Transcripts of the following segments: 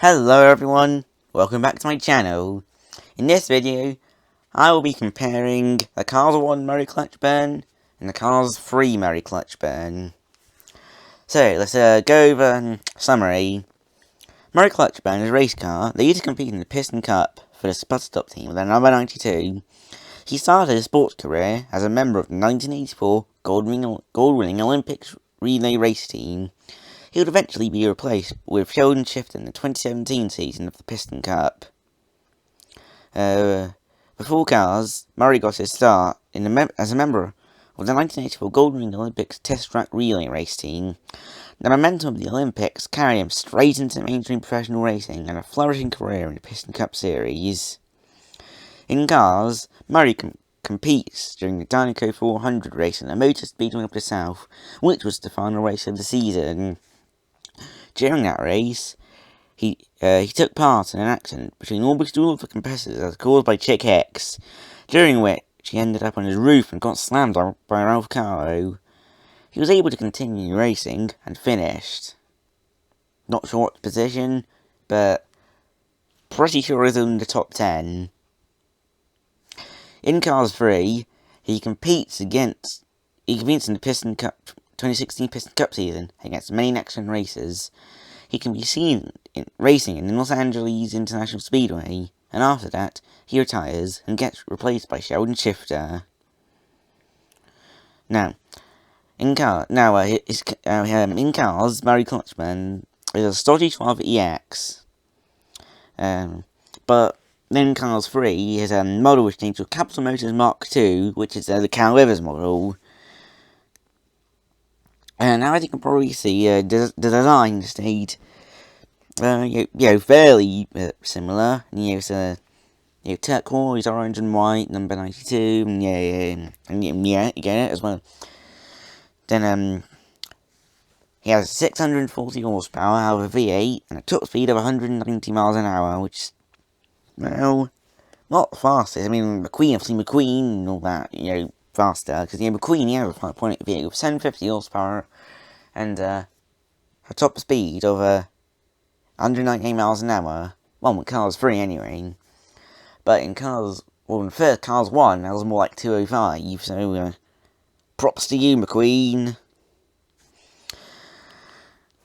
Hello everyone, welcome back to my channel. In this video, I will be comparing the Cars 1 Murray Clutchburn and the Cars 3 Murray Clutchburn. So, let's go over summary. Murray Clutchburn is a race car. They used to compete in the Piston Cup for the Sputter Stop team with their number 92. He started his sports career as a member of the 1984 gold-winning Olympics relay race team. He would eventually be replaced with Sheldon Shifter in the 2017 season of the Piston Cup. Before cars, Murray got his start as a member of the 1984 Gold-winning Olympics test track relay race team. The momentum of the Olympics carried him straight into mainstream professional racing and a flourishing career in the Piston Cup series. In cars, Murray competes during the Dynaco 400 race in the Motor Speedway of the South, which was the final race of the season. During that race, he took part in an accident between almost all of the competitors caused by Chick Hicks, during which he ended up on his roof and got slammed by Ralph Caro. He was able to continue racing and finished. Not sure what position, but pretty sure he's in the top 10. In Cars 3, he competes in the Piston Cup 2016 Piston Cup season against many next-gen racers. He can be seen racing in the Los Angeles International Speedway, and after that, he retires and gets replaced by Sheldon Shifter. Now, in cars, Murray Clutchburn is a Scottish 12 EX. But then in Cars 3 is a model which named Capital Motors Mark II, which is the Cal Rivers model. Now, as you can probably see, the design stayed, fairly similar. Turquoise, orange, and white, number 92, and you get it as well. Then, he has 640 horsepower out of a V8 and a top speed of 190 miles an hour, which, well, not the fastest. I mean, McQueen and all that, faster, because McQueen, he has a 5.8 V8 with 750 horsepower and a top speed of 198 miles an hour. Well, with Cars 3 anyway. But in Cars 1, that was more like 205, so props to you, McQueen.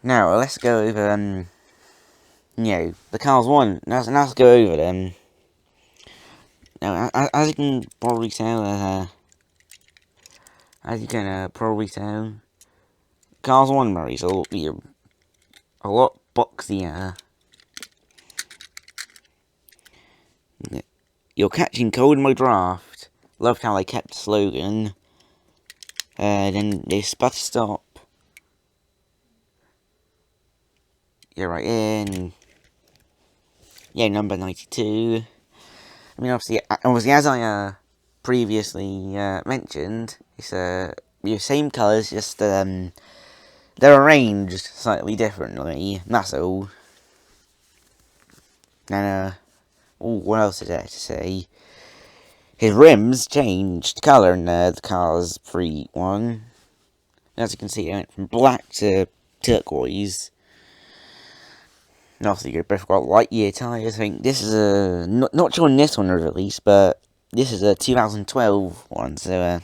Now, let's go over, the Cars 1. Let's go over them. Now, as you can probably tell, Cars 1 Murray's a lot boxier. You're catching cold in my draft. Loved how they kept the slogan. Then the Sputter Stop. You're right in. Yeah, number 92. I mean, obviously, as I previously mentioned, it's the same colours, just they're arranged slightly differently. That's all. And what else is there to say? His rims changed colour in the Cars 3 one. As you can see, it went from black to turquoise. And obviously, you both got light year tyres. I think this is not sure when this one was released, but this is a 2012 one, so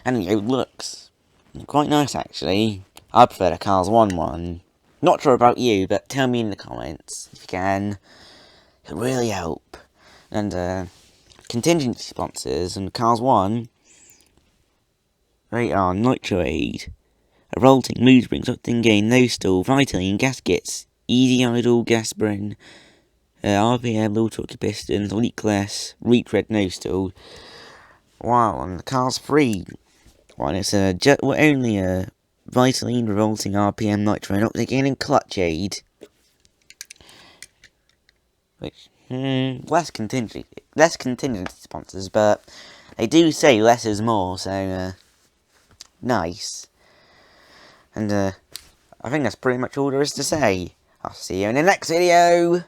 and it looks quite nice actually. I prefer the Cars 1 one. Not sure about you, but tell me in the comments if you can. It would really help. And contingency sponsors and Cars 1. They are Nitroid, a rolling mood springs, octane gain, no stall, Vitaline, gaskets, easy idle, gas burn, RPM, low torque pistons, leakless, retread, no stall. Wow, on the Cars 3 one, it's only a Vitaline, revolting, RPM, nitro, and octane gain, and clutch aid. Which, less contingency sponsors, but they do say less is more, so, nice. And, I think that's pretty much all there is to say. I'll see you in the next video!